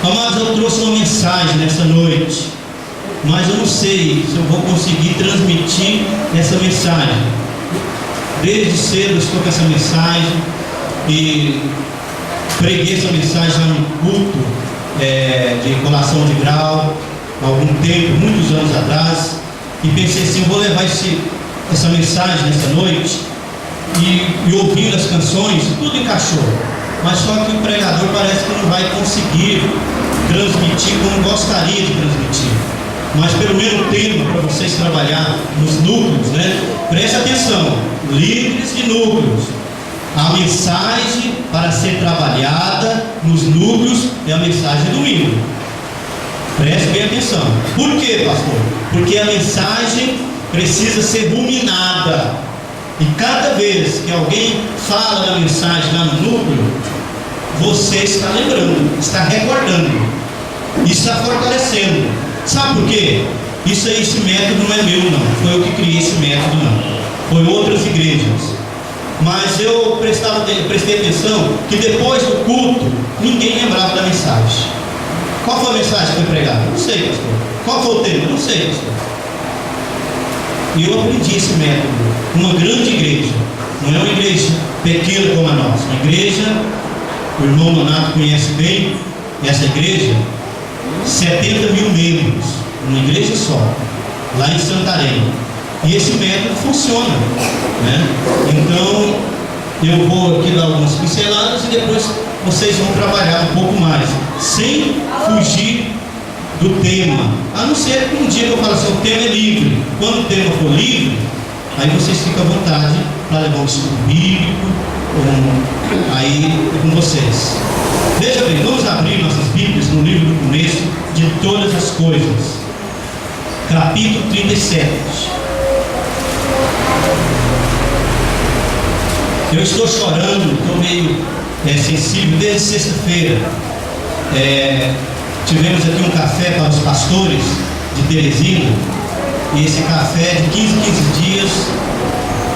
Amados, eu trouxe uma mensagem nessa noite, mas eu não sei se eu vou conseguir transmitir essa mensagem. Desde cedo eu estou com essa mensagem e preguei essa mensagem lá no culto de colação de grau, há algum tempo, muitos anos atrás, e pensei assim, eu vou levar essa mensagem nessa noite, e ouvindo as canções, tudo encaixou, mas só que o pregador parece que não vai conseguir transmitir como gostaria de transmitir. Mas pelo menos o tema para vocês trabalhar nos núcleos, né? Preste atenção, líderes de núcleos. A mensagem para ser trabalhada nos núcleos é a mensagem do domingo. Preste bem atenção. Por quê, pastor? Porque a mensagem precisa ser ruminada. E cada vez que alguém fala da mensagem lá no núcleo, você está lembrando, está recordando, está fortalecendo. Sabe por quê? Esse método não é meu, não. Foi eu que criei esse método, não. Foi outras igrejas. Mas eu prestei atenção que depois do culto, ninguém lembrava da mensagem. Qual foi a mensagem que foi pregada? Não sei, pastor. Qual foi o tema? Não sei, pastor. E eu aprendi esse método. Uma grande igreja, não é uma igreja pequena como a nossa. Uma igreja, o irmão Donato conhece bem essa igreja, 70 mil membros, uma igreja só, lá em Santarém. E esse método funciona, né? Então, eu vou aqui dar algumas pinceladas e depois vocês vão trabalhar um pouco mais, sem fugir do tema. A não ser que um dia eu falo assim, o tema é livre. Quando o tema for livre, aí vocês ficam à vontade para levar um estudo bíblico, aí é com vocês. Veja bem, vamos abrir nossas Bíblias no livro do começo de todas as coisas, capítulo 37. Eu estou chorando, estou meio sensível desde sexta-feira. Tivemos aqui um café para os pastores de Teresina, e esse café é de 15 dias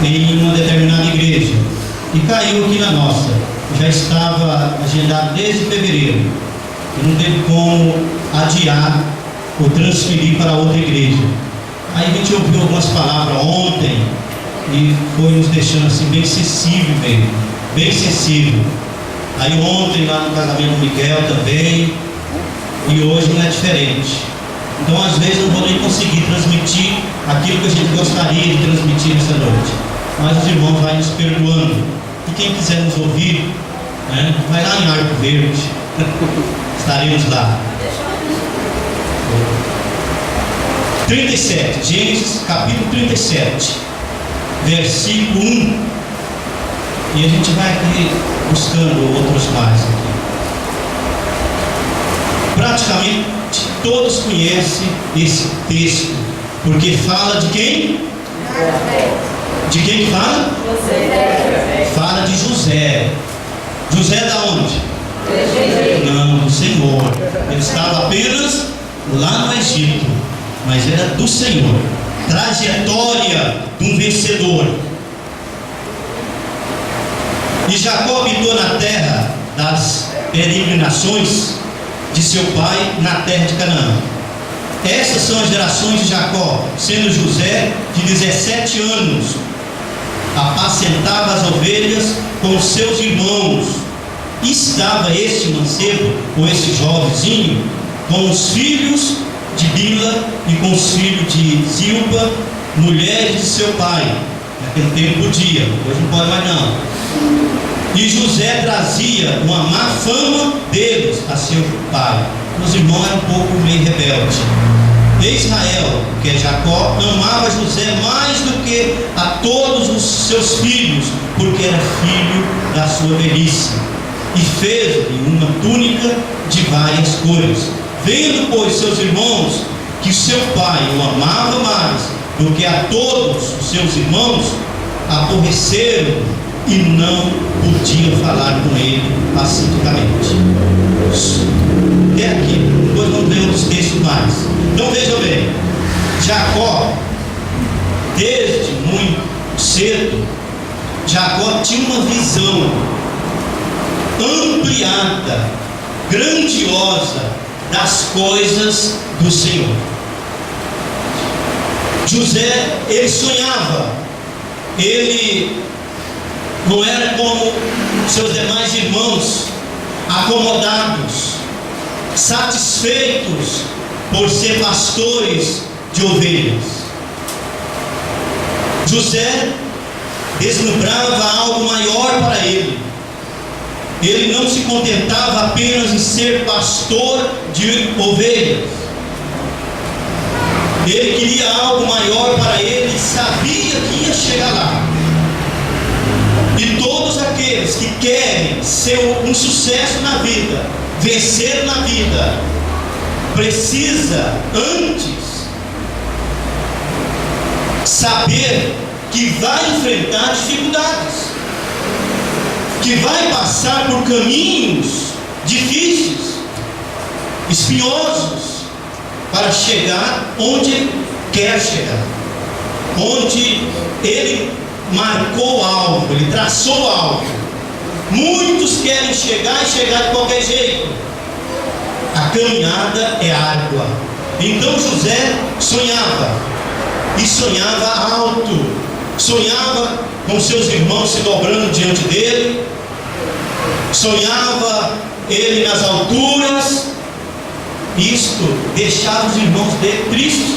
em uma determinada igreja, e caiu aqui na nossa. Já estava agendado desde fevereiro, e não teve como adiar ou transferir para outra igreja. Aí a gente ouviu algumas palavras ontem e foi nos deixando assim bem sensível mesmo, bem sensível. Aí ontem lá no casamento do Miguel também, e hoje não é diferente. Então às vezes eu não vou nem conseguir transmitir aquilo que a gente gostaria de transmitir nessa noite, mas os irmãos vão nos perdoando. E quem quiser nos ouvir, né, vai lá em Arco Verde, estaremos lá. 37, Gênesis capítulo 37, versículo 1. E a gente vai aqui buscando outros mais aqui. Praticamente todos conhecem esse texto, porque fala de quem? De quem fala? Fala de José. José da onde? Não, do Senhor. Ele estava apenas lá no Egito, mas era do Senhor. Trajetória de um vencedor. E Jacó habitou na terra das peregrinações de seu pai, na terra de Canaã. Essas são as gerações de Jacó, sendo José de 17 anos, apacentava as ovelhas com seus irmãos. E estava este mancebo, ou este jovenzinho, com os filhos de Bila e com os filhos de Zilpa, mulheres de seu pai. Naquele tempo podia, hoje não pode mais não. E José trazia uma má fama deles a seu pai. Os irmãos eram um pouco meio rebeldes. E Israel, que é Jacó, amava José mais do que a todos os seus filhos, porque era filho da sua velhice. E fez-lhe uma túnica de várias cores. Vendo, pois, seus irmãos que seu pai o amava mais do que a todos os seus irmãos, aborreceram e não podiam falar com ele pacificamente. Até aqui, depois vamos ver outros textos mais. Então veja bem, Jacó, desde muito cedo, Jacó tinha uma visão ampliada grandiosa das coisas do Senhor. José, ele sonhava, ele não era como seus demais irmãos, acomodados, satisfeitos por ser pastores de ovelhas. José deslumbrava algo maior para ele. Ele não se contentava apenas em ser pastor de ovelhas. Ele queria algo maior para ele e sabia que ia chegar lá. E todos aqueles que querem ser um sucesso na vida, vencer na vida, precisa antes saber que vai enfrentar dificuldades, que vai passar por caminhos difíceis, espinhosos, para chegar onde ele quer chegar, onde ele marcou algo, ele traçou algo. Muitos querem chegar e chegar de qualquer jeito. A caminhada é árdua. Então José sonhava, e sonhava alto, sonhava com seus irmãos se dobrando diante dele, sonhava ele nas alturas. Isto deixava os irmãos dele tristes,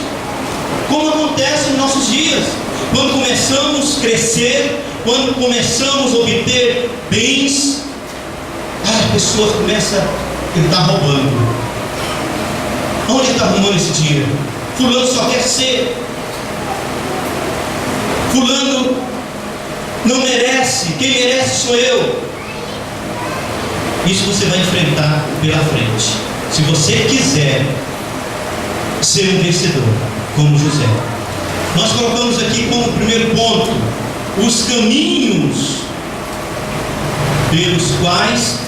como acontece nos nossos dias, quando começamos a crescer, quando começamos a obter bens, a pessoa começa, ele está roubando. Onde ele está arrumando esse dinheiro? Fulano só quer ser, fulano não merece, quem merece sou eu. Isso você vai enfrentar pela frente, se você quiser ser um vencedor, como José. Nós colocamos aqui como primeiro ponto os caminhos pelos quais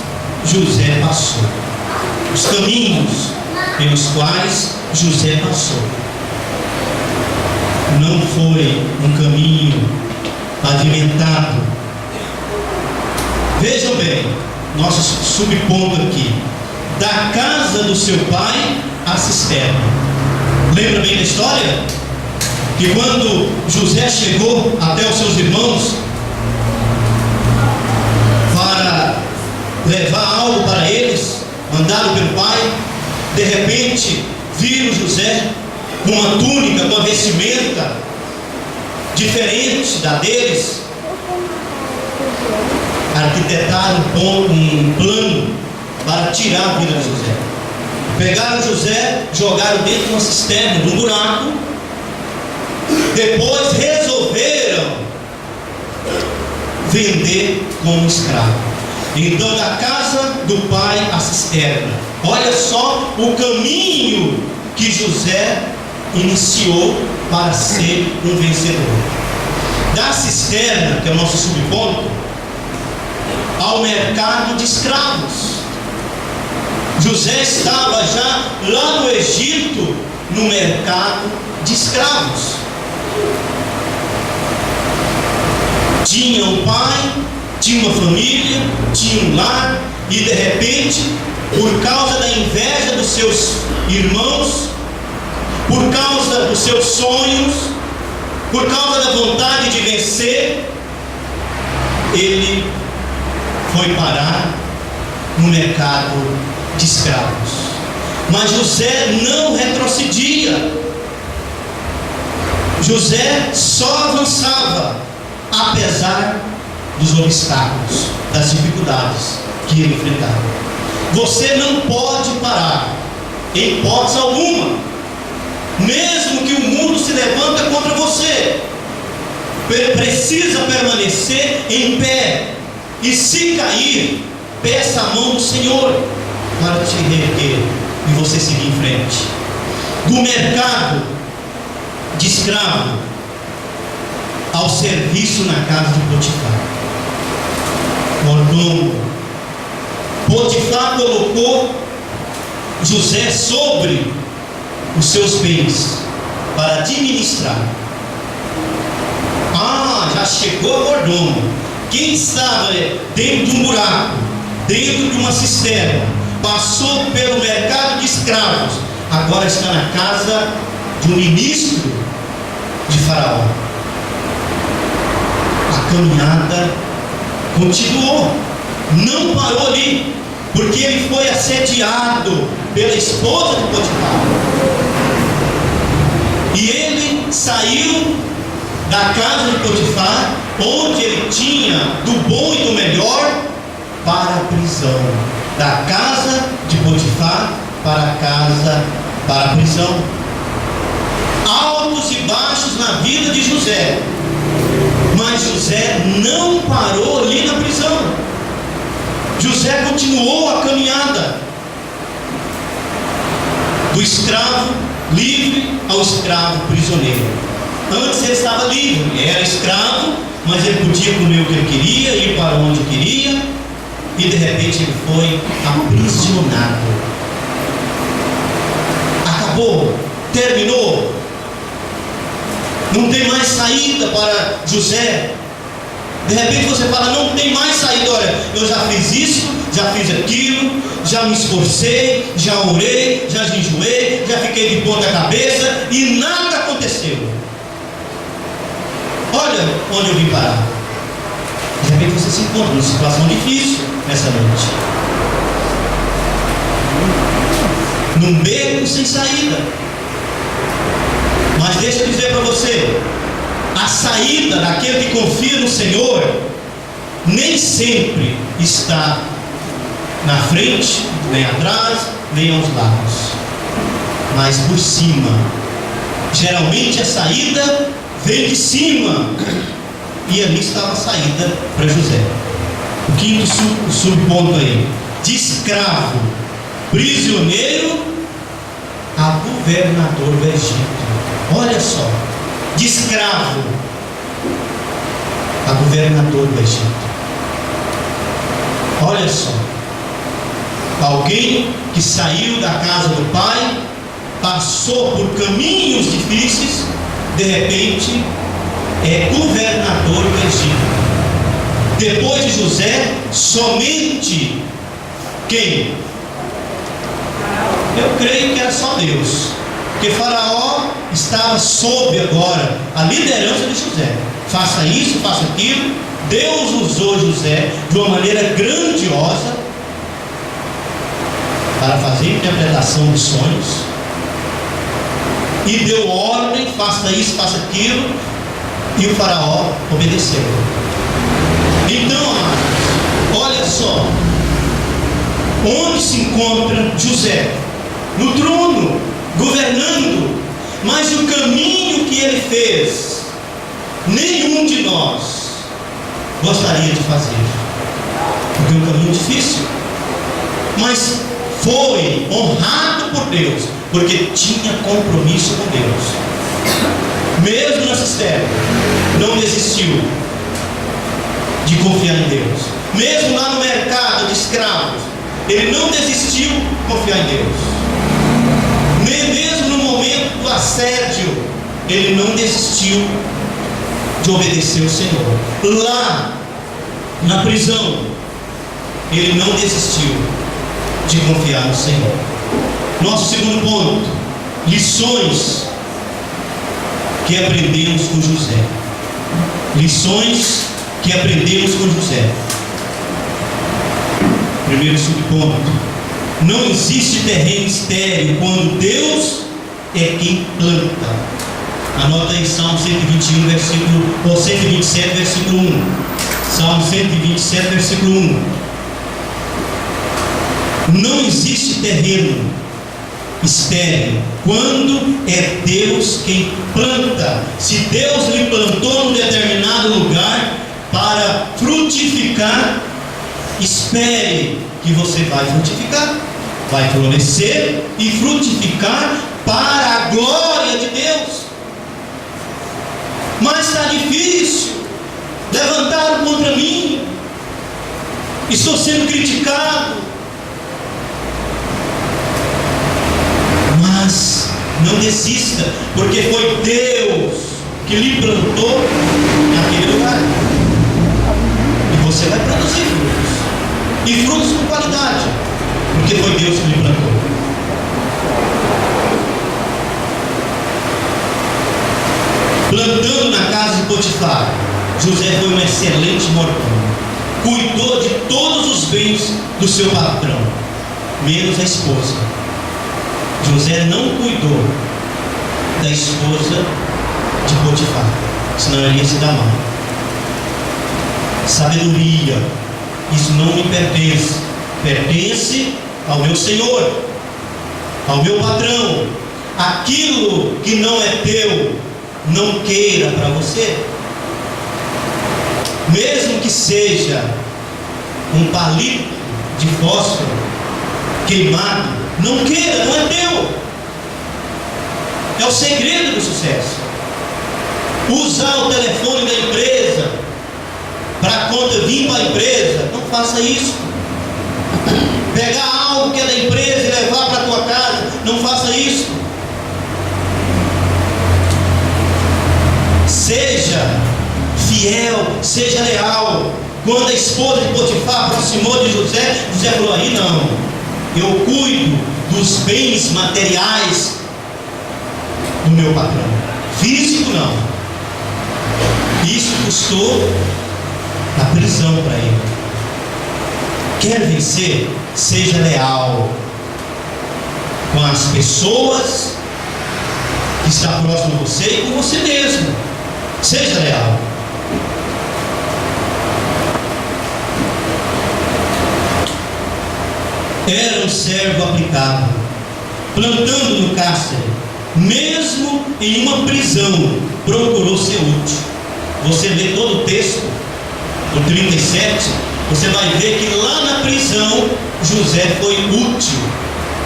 José passou. Os caminhos pelos quais José passou. Não foi um caminho pavimentado. Vejam bem, nosso subponto aqui: da casa do seu pai à cisterna. Lembra bem da história? Que quando José chegou até os seus irmãos para levar algo para eles, mandado pelo pai, de repente viram José com uma túnica, com uma vestimenta diferente da deles. Arquitetaram um plano para tirar a vida de José. Pegaram José, jogaram dentro de uma cisterna, de um buraco. Depois resolveram vender como escravo. Então, da casa do pai à cisterna. Olha só o caminho que José iniciou para ser um vencedor. Da cisterna, que é o nosso subponto, ao mercado de escravos. José estava já lá no Egito, no mercado de escravos. Tinha um pai, tinha uma família, tinha um lar, e de repente, por causa da inveja dos seus irmãos, por causa dos seus sonhos, por causa da vontade de vencer, ele foi parar no mercado de escravos. Mas José não retrocedia. José só avançava, apesar dos obstáculos, das dificuldades que ele enfrentava. Você não pode parar, em hipótese alguma, mesmo que o mundo se levanta contra você. Precisa permanecer em pé, e se cair, peça a mão do Senhor para te reerguer e você seguir em frente. Do mercado de escravo ao serviço na casa de Potifar. Mordomo. Potifar colocou José sobre os seus bens para administrar. Já chegou a mordomo. Quem estava dentro de um buraco, dentro de uma cisterna, passou pelo mercado de escravos, agora está na casa de um ministro de Faraó. A caminhada continuou, não parou ali, porque ele foi assediado pela esposa de Potifar. E ele saiu da casa de Potifar, onde ele tinha do bom e do melhor, para a prisão. Da casa de Potifar para a prisão. Altos e baixos na vida de José, mas José não parou ali na prisão. José continuou a caminhada do escravo livre ao escravo prisioneiro. Antes ele estava livre, ele era escravo, mas ele podia comer o que ele queria, ir para onde queria, e de repente ele foi aprisionado. Acabou, terminou, não tem mais saída para José. De repente você fala, não tem mais saída. Olha, eu já fiz isso, já fiz aquilo, já me esforcei, já orei, já jejuei, já fiquei de ponta cabeça e nada aconteceu. Olha onde eu vim parar. De repente você se encontra numa situação difícil nessa noite, num beco sem saída. Mas deixa eu dizer para você, a saída daquele que confia no Senhor nem sempre está na frente, nem atrás, nem aos lados, mas por cima. Geralmente a saída vem de cima, e ali estava a saída para José. O quinto subponto aí: de escravo prisioneiro a governador do Egito. Olha só, de escravo a governador do Egito. Olha só, alguém que saiu da casa do pai, passou por caminhos difíceis, de repente é governador do Egito. Depois de José, somente quem? Eu creio que era só Deus, porque Faraó estava sob agora a liderança de José. Faça isso, faça aquilo. Deus usou José de uma maneira grandiosa para fazer interpretação de sonhos, e deu ordem, faça isso, faça aquilo, e o Faraó obedeceu. Então, amados, olha só, onde se encontra José? No trono, governando. Mas o caminho que ele fez, nenhum de nós gostaria de fazer, porque é um caminho difícil, mas foi honrado por Deus, porque tinha compromisso com Deus. Mesmo na cisterna, não desistiu de confiar em Deus. Mesmo lá no mercado de escravos, ele não desistiu de confiar em Deus. Nem mesmo no momento do assédio, ele não desistiu de obedecer ao Senhor. Lá na prisão, ele não desistiu de confiar no Senhor. Nosso segundo ponto: lições que aprendemos com José. Lições que aprendemos com José. Primeiro subponto: não existe terreno estéril quando Deus é quem planta. Anota aí Salmo 121, versículo, ou 127, versículo 1. Salmo 127, versículo 1. Não existe terreno estéril quando é Deus quem planta. Se Deus lhe plantou num determinado lugar para frutificar, espere que você vai frutificar, vai florescer e frutificar para a glória de Deus. Mas está difícil, levantaram contra mim, estou sendo criticado. Mas não desista, porque foi Deus que lhe plantou naquele lugar, e você vai produzir frutos, e frutos com qualidade, porque porque foi Deus que lhe plantou. Plantando na casa de Potifar, José foi um excelente mordomo. Cuidou de todos os bens do seu patrão, menos a esposa. José não cuidou da esposa de Potifar, senão ele ia se dar mal. Sabedoria, isso não me pertence, pertence ao meu Senhor, ao meu patrão. Aquilo que não é teu, não queira para você. Mesmo que seja um palito de fósforo queimado, não queira, não é teu. É o segredo do sucesso. Usar o telefone da empresa para a conta vir para a empresa, não faça isso. Pegar algo que é da empresa e levar para a tua casa, não faça isso. Seja fiel, seja leal. Quando a esposa de Potifar aproximou de José, José falou: aí não, eu cuido dos bens materiais do meu patrão, físico não. Isso custou a prisão para ele. Quer vencer? Seja leal com as pessoas que estão próximas de você e com você mesmo. Seja leal. Era um servo aplicado, plantando no cárcere, mesmo em uma prisão, procurou ser útil. Você lê todo o texto, do 37, você vai ver que lá na prisão, José foi útil.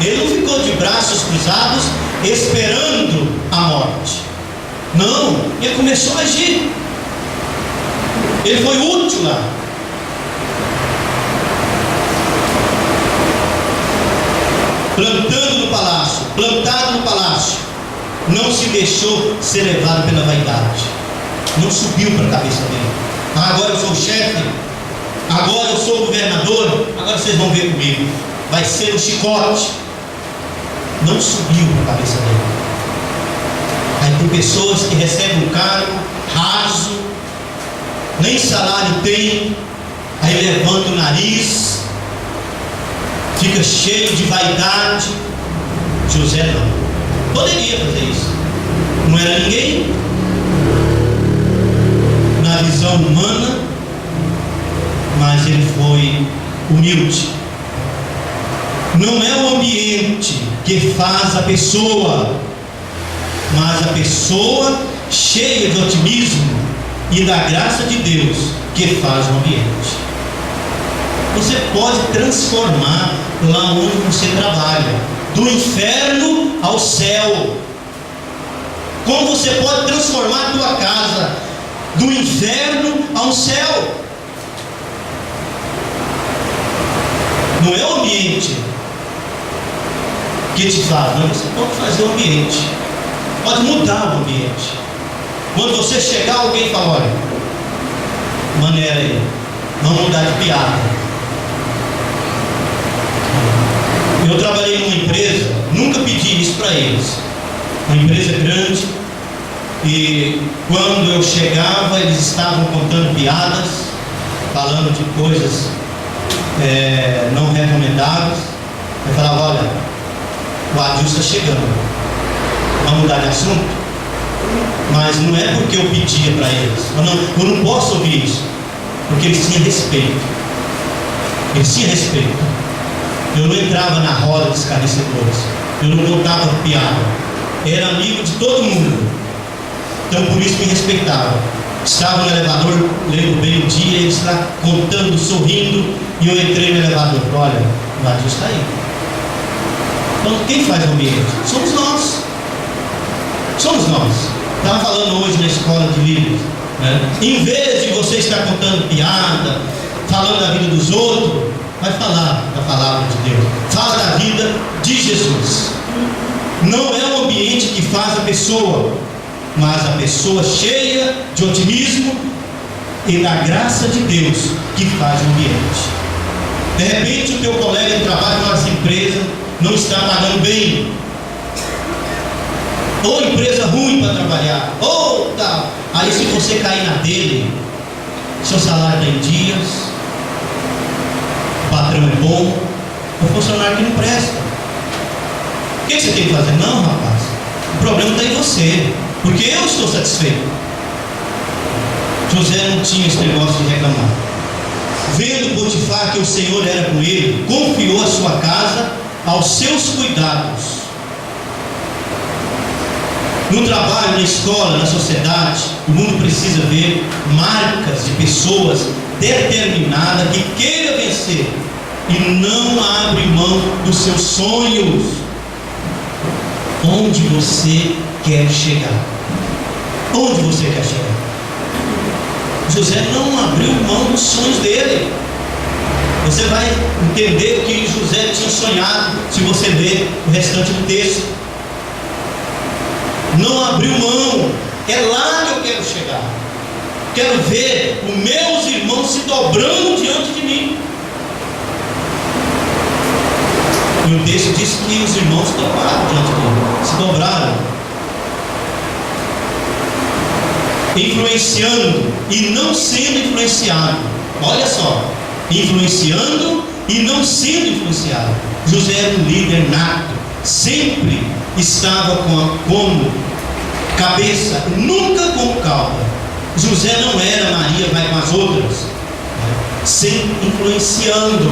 Ele não ficou de braços cruzados, esperando a morte. Não, ele começou a agir. Ele foi útil lá. Plantado no palácio, não se deixou ser levado pela vaidade, não subiu para a cabeça dele. Agora eu sou o chefe, agora eu sou o governador, agora vocês vão ver comigo, vai ser um chicote. Não subiu para a cabeça dele. Aí tem pessoas que recebem um cargo raso, nem salário tem, aí levanta o nariz, fica cheio de vaidade. José não, poderia fazer isso, não era ninguém na visão humana, mas ele foi humilde. Não é o ambiente que faz a pessoa, mas a pessoa cheia de otimismo e da graça de Deus que faz o ambiente. Você pode transformar lá onde você trabalha, do inferno ao céu. Como você pode transformar a tua casa do inferno ao céu? Não é o ambiente que te faz, mas você pode fazer o ambiente, pode mudar o ambiente. Quando você chegar, alguém fala: olha, maneira aí, vamos mudar de piada. Eu trabalhei numa empresa, nunca pedi isso para eles, uma empresa grande, e quando eu chegava, eles estavam contando piadas, falando de coisas não recomendáveis. Eu falava: olha, o Adilson está chegando, vamos mudar de assunto? Mas não é porque eu pedia para eles, eu não posso ouvir isso, porque eles tinham respeito. Eles tinham respeito. Eu não entrava na roda dos escarnecedores, eu não contava piada, era amigo de todo mundo, então por isso me respeitava. Estava no elevador, lembro bem o dia, eles lá contando, sorrindo, e eu entrei no elevador. Olha, o Adilson está aí. Então quem faz o ambiente? Somos nós. Somos nós. Estava falando hoje na escola de líderes, né? Em vez de você estar contando piada, falando da vida dos outros, vai falar da palavra de Deus, fala da vida de Jesus. Não é o ambiente que faz a pessoa, mas a pessoa cheia de otimismo e da graça de Deus que faz o ambiente. De repente o teu colega de trabalho na nossa empresa não está pagando bem, ou empresa ruim para trabalhar, ou tal. Aí se você cair na dele, seu salário está em dias, o patrão é bom, o funcionário que não presta. O que você tem que fazer? Não, rapaz, o problema está em você, porque eu estou satisfeito. José não tinha esse negócio de reclamar. Vendo Potifar que o Senhor era com ele, confiou a sua casa aos seus cuidados. No trabalho, na escola, na sociedade, o mundo precisa ver marcas de pessoas determinadas que queiram vencer e não abre mão dos seus sonhos. Onde você quer chegar? Onde você quer chegar? José não abriu mão dos sonhos dele. Você vai entender o que José tinha sonhado se você ler o restante do texto. Não abriu mão. É lá que eu quero chegar. Quero ver os meus irmãos se dobrando diante de mim. E o texto diz que os irmãos dobraram diante dele, se dobraram, influenciando e não sendo influenciado. Olha só, influenciando e não sendo influenciado. José era um líder nato, sempre estava como cabeça, nunca como cauda. José não era Maria vai com as outras, sempre influenciando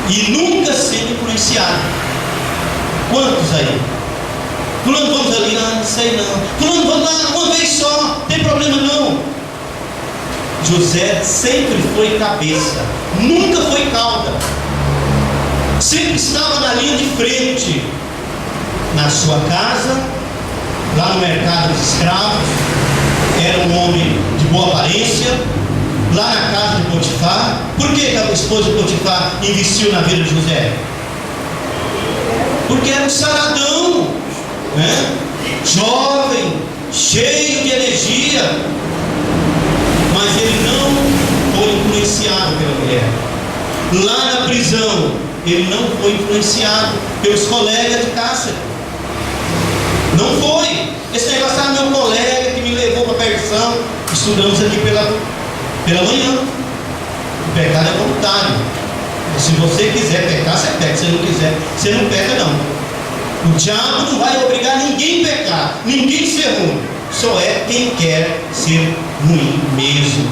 e nunca sendo influenciado. Quantos aí? Fulano, vamos ali, não sei não. Fulano, vamos lá uma vez só, não tem problema não. José sempre foi cabeça, nunca foi cauda. Sempre estava na linha de frente, na sua casa, lá no mercado dos escravos. Era um homem de boa aparência, lá na casa de Potifar. Por que a esposa de Potifar investiu na vida de José? Porque era um saradão, né? Jovem, cheio de energia, mas ele não foi influenciado pela mulher. Lá na prisão, ele não foi influenciado pelos colegas de cárcere. Não foi. Esse negócio, meu colega que me levou para a perdição. Estudamos aqui pela manhã. O pecado é voluntário. Se você quiser pecar, você peca. Se não quiser, você não peca não. O diabo não vai obrigar ninguém a pecar, ninguém a ser ruim. Só é quem quer ser ruim mesmo.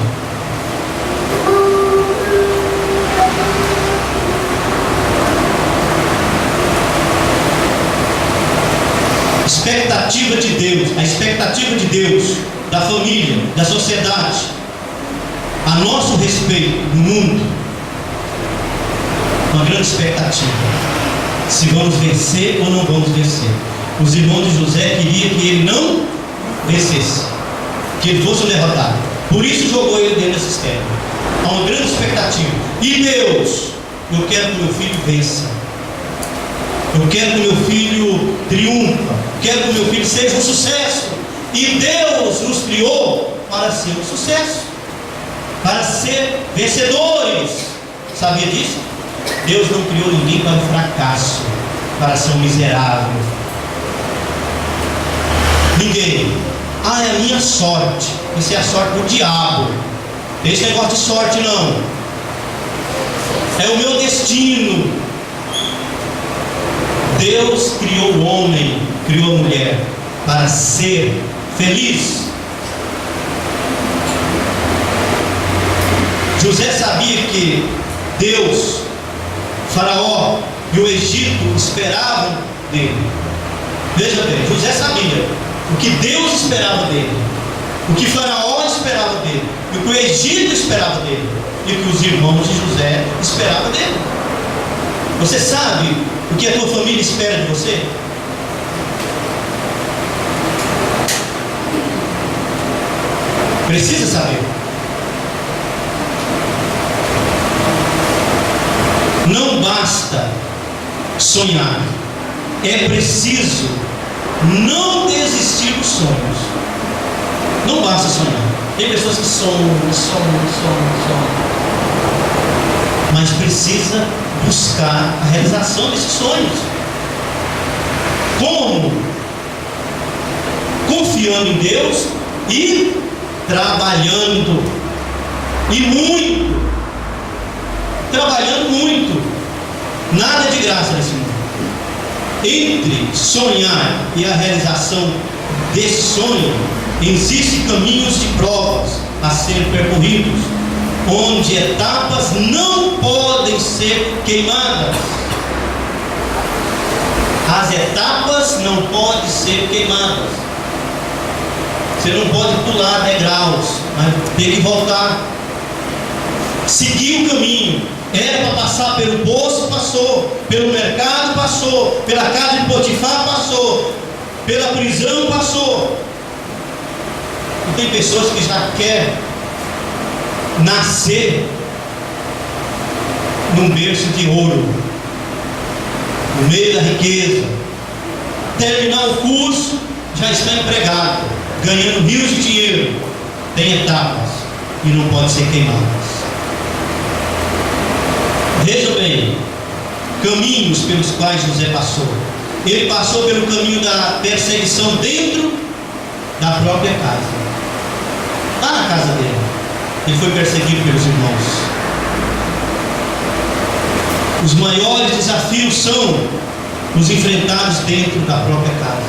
Expectativa de Deus, a expectativa de Deus, da família, da sociedade, a nosso respeito no mundo, uma grande expectativa. Se vamos vencer ou não vamos vencer. Os irmãos de José queriam que ele não vencesse, que ele fosse derrotado. Por isso jogou ele dentro da cisterna. Há uma grande expectativa. E Deus, eu quero que meu filho vença. Eu quero que meu filho triunfe. Quero que meu filho seja um sucesso. E Deus nos criou para ser um sucesso, para ser vencedores. Sabia disso? Deus não criou ninguém para o fracasso, para ser um miserável. Ninguém. É a minha sorte. Isso é a sorte do diabo. Não tem esse negócio de sorte não. É o meu destino. Deus criou o homem, criou a mulher para ser feliz. José sabia que Deus, Faraó e o Egito esperavam dele. Veja bem, José sabia o que Deus esperava dele, o que Faraó esperava dele, e o que o Egito esperava dele, e o que os irmãos de José esperavam dele. Você sabe o que a tua família espera de você? Precisa saber. Não basta sonhar, é preciso não desistir dos sonhos. Não basta sonhar. Tem pessoas que sonham. mas precisa buscar a realização desses sonhos. Como? Confiando em Deus e trabalhando, e muito, trabalhando muito. Nada de graça nesse mundo. Entre sonhar e a realização desse sonho, existem caminhos de provas a serem percorridos, onde etapas não podem ser queimadas. As etapas não podem ser queimadas. Você não pode pular degraus, mas tem que voltar, seguir o caminho. Era para passar pelo poço, passou. Pelo mercado, passou. Pela casa de Potifar, passou. Pela prisão, passou. E tem pessoas que já querem nascer num berço de ouro, no meio da riqueza. Terminar o curso, já está empregado, ganhando rios de dinheiro. Tem etapas e não pode ser queimadas. Veja bem, caminhos pelos quais José passou. Ele passou pelo caminho da perseguição dentro da própria casa. Lá na casa dele, ele foi perseguido pelos irmãos. Os maiores desafios são os enfrentados dentro da própria casa.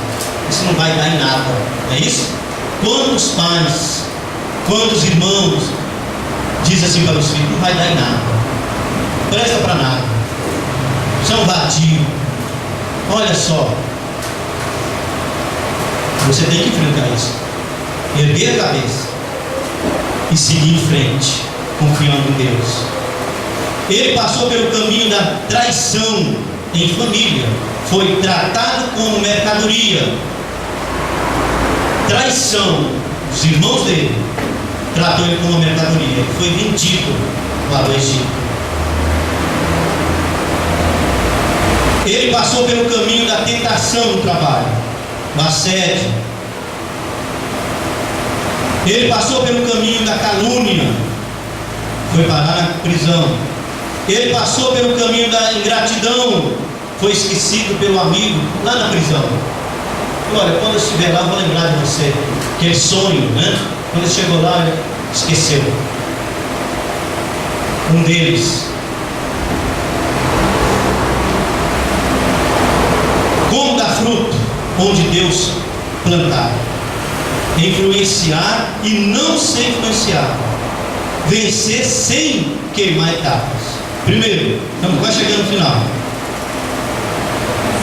Isso não vai dar em nada, não é isso? Quantos pais, quantos irmãos dizem assim para os filhos: não vai dar em nada, presta para nada, são vadios. Olha só, você tem que enfrentar isso, erguer a cabeça e seguir em frente, confiando em Deus. Ele passou pelo caminho da traição em família, foi tratado como mercadoria. Traição, os irmãos dele tratou ele como mercadoria, ele foi vendido para o Egito. Ele passou pelo caminho da tentação no trabalho, do assédio. Ele passou pelo caminho da calúnia, foi parar na prisão. Ele passou pelo caminho da ingratidão, foi esquecido pelo amigo lá na prisão. Olha, quando eu estiver lá, eu vou lembrar de você. Aquele sonho, né? Quando ele chegou lá, ele esqueceu. Um deles. Como dar fruto onde Deus plantar. Influenciar e não ser influenciado. Vencer sem queimar etapas. Primeiro, estamos quase chegando no final.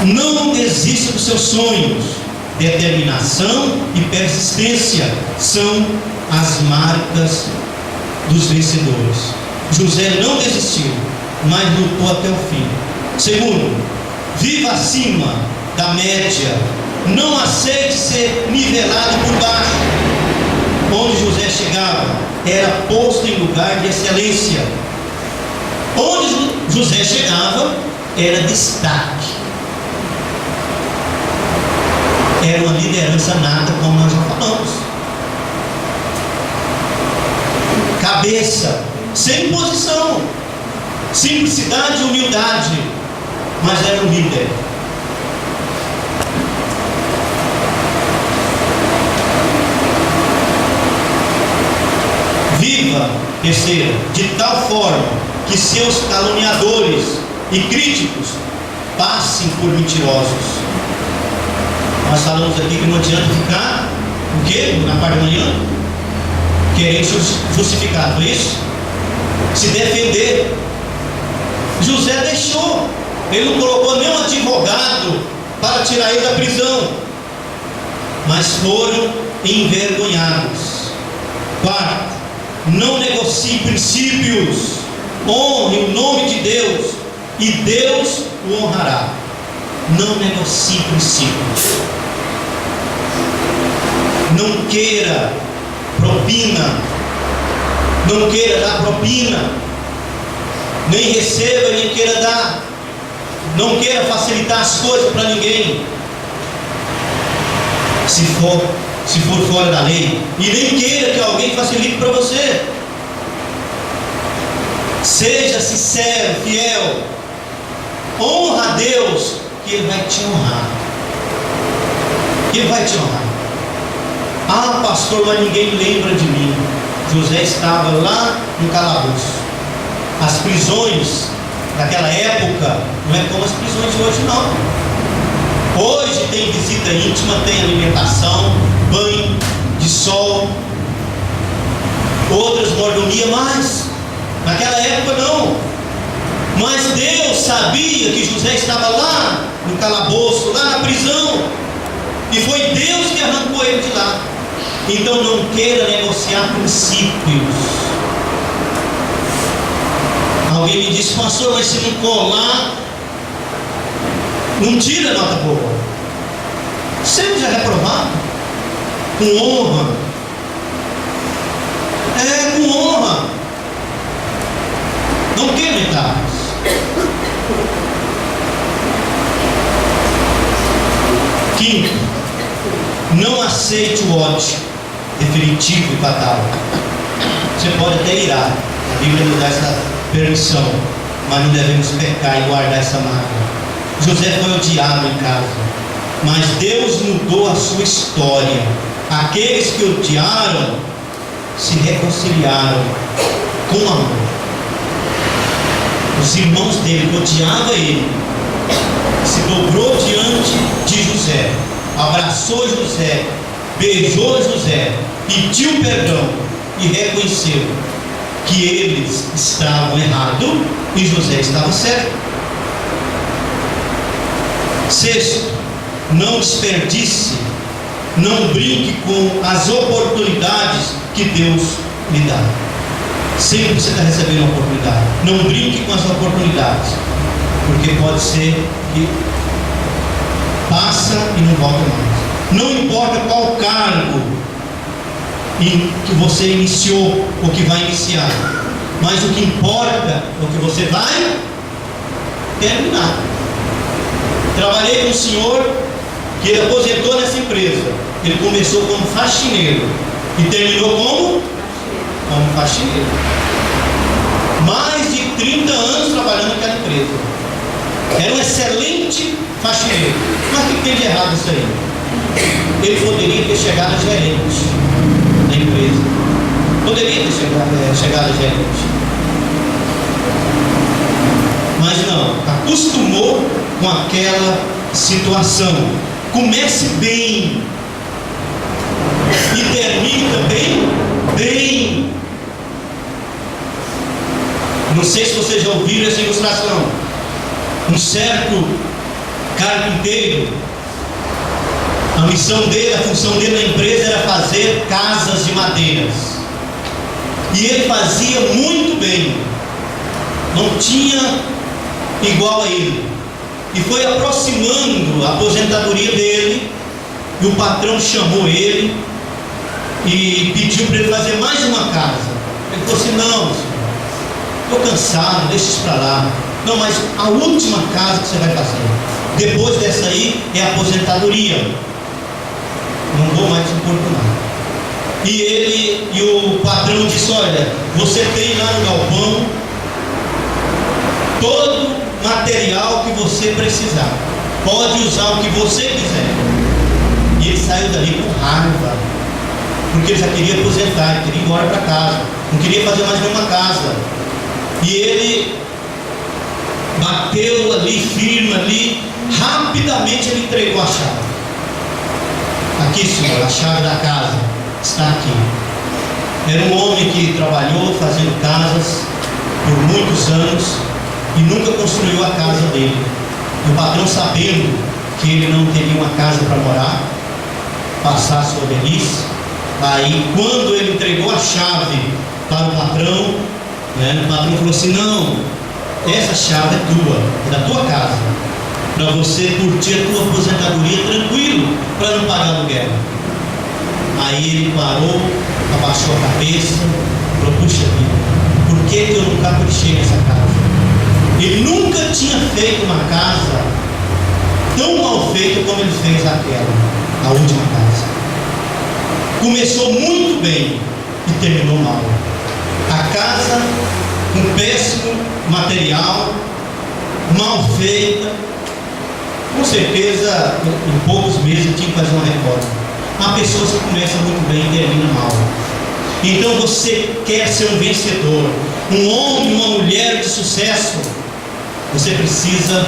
Não desista dos seus sonhos. Determinação e persistência são as marcas dos vencedores. José não desistiu, mas lutou até o fim. Segundo, viva acima da média. Não aceite ser nivelado por baixo. Onde José chegava, era posto em lugar de excelência. Onde José chegava, era destaque. Era uma liderança nata, como nós já falamos. Cabeça, sem posição, simplicidade e humildade, mas era um líder. Viva, terceiro, de tal forma que seus caluniadores e críticos passem por mentirosos. Nós falamos aqui que não adianta ficar, o quê? Na parte da manhã, querendo justificar, não é isso? Se defender. José deixou, ele não colocou nenhum advogado para tirar ele da prisão, mas foram envergonhados. Quarto, não negocie princípios, honre o nome de Deus e Deus o honrará. Não negocie princípios. Não queira propina, não queira dar propina, nem receba, nem queira dar, não queira facilitar as coisas para ninguém, se for fora da lei, e nem queira que alguém facilite para você. Seja sincero, fiel. Honra a Deus, que Ele vai te honrar. Ele vai te honrar. Ah, pastor, mas ninguém lembra de mim. José estava lá no calabouço. As prisões daquela época não é como as prisões de hoje, não. Hoje tem visita íntima, tem alimentação, banho de sol, outras mordomias, mas naquela época não. Mas Deus sabia que José estava lá no calabouço, lá na prisão, e foi Deus que arrancou ele de lá. Então não queira negociar princípios. Alguém me disse, pastor, mas se não colar, não tira nota boa. Seja reprovado com honra. Com honra. Não queira etapas. Quinto, não aceite o ódio definitivo e fatal. Você pode até irar, a Bíblia nos dá essa permissão, mas não devemos pecar e guardar essa mágoa. José foi odiado em casa, mas Deus mudou a sua história. Aqueles que odiaram se reconciliaram com amor. Os irmãos dele que odiavam ele se dobrou diante de José, abraçou José, beijou José, pediu perdão e reconheceu que eles estavam errados e José estava certo. Sexto, não desperdice, não brinque com as oportunidades que Deus lhe dá. Sempre você está recebendo uma oportunidade. Não brinque com as oportunidades, porque pode ser que passa e não volta mais. Não importa qual cargo que você iniciou ou que vai iniciar, mas o que importa é o que você vai terminar. Trabalhei com um senhor que ele aposentou nessa empresa. Ele começou como faxineiro e terminou como faxineiro. Mais de 30 anos trabalhando naquela empresa. Era um excelente faxineiro. Mas o que tem de errado isso aí? Ele poderia ter chegado a gerente da empresa. Poderia ter chegado a gerente. Mas não, acostumou com aquela situação. Comece bem e termine também bem. Não sei se vocês já ouviram essa ilustração. Um certo carpinteiro, a missão dele, a função dele na empresa era fazer casas de madeiras. E ele fazia muito bem. Não tinha igual a ele. E foi aproximando a aposentadoria dele, e o patrão chamou ele e pediu para ele fazer mais uma casa. Ele falou assim: não, senhor, estou cansado, deixa isso para lá. Não, mas a última casa que você vai fazer, depois dessa aí é a aposentadoria. Não vou mais te importunar. E o patrão disse: olha, você tem lá no galpão todo material que você precisar, pode usar o que você quiser. E ele saiu dali com raiva, porque ele já queria aposentar, ele queria ir embora para casa, não queria fazer mais nenhuma casa. E ele bateu ali, firme ali, rapidamente ele entregou a chave. Aqui, senhor, a chave da casa está aqui. Era um homem que trabalhou fazendo casas por muitos anos e nunca construiu a casa dele. O patrão, sabendo que ele não teria uma casa para morar, passar a sua velhice, aí quando ele entregou a chave para o patrão, o patrão falou assim: não, essa chave é tua, é da tua casa, para você curtir a tua aposentadoria tranquilo, para não pagar aluguel. Aí ele parou, abaixou a cabeça, falou: puxa vida, por que eu não caprichei nessa casa? Ele nunca tinha feito uma casa tão mal feita como ele fez aquela, a última casa. Começou muito bem e terminou mal. A casa com com péssimo material, mal feita. Com certeza, em poucos meses eu tinha que fazer uma reforma. Há pessoas que começam muito bem e terminam mal. Então você quer ser um vencedor, um homem, uma mulher de sucesso, você precisa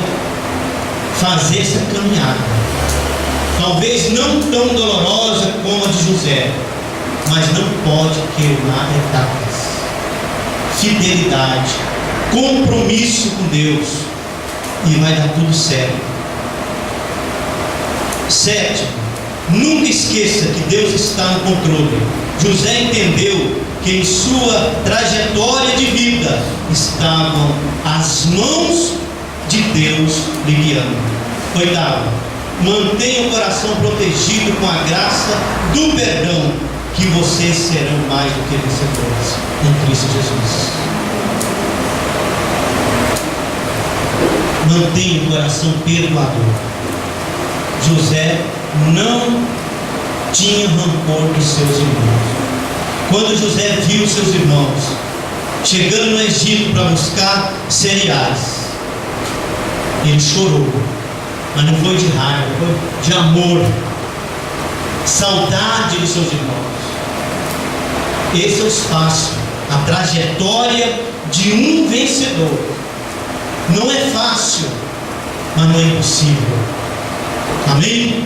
fazer essa caminhada. Talvez não tão dolorosa como a de José, mas não pode queimar etapas. Fidelidade, compromisso com Deus, e vai dar tudo certo. Sétimo, nunca esqueça que Deus está no controle. José entendeu que em sua trajetória de vida estavam as mãos de Deus lhe guiando. Oitavo, mantenha o coração protegido com a graça do perdão, que vocês serão mais do que vencedores em Cristo Jesus. Mantenha o coração perdoador. José não tinha rancor dos seus irmãos. Quando José viu seus irmãos chegando no Egito para buscar cereais, ele chorou, mas não foi de raiva, foi de amor, saudade dos seus irmãos. Esse é o espaço, a trajetória de um vencedor. Não é fácil, mas não é impossível. Amém?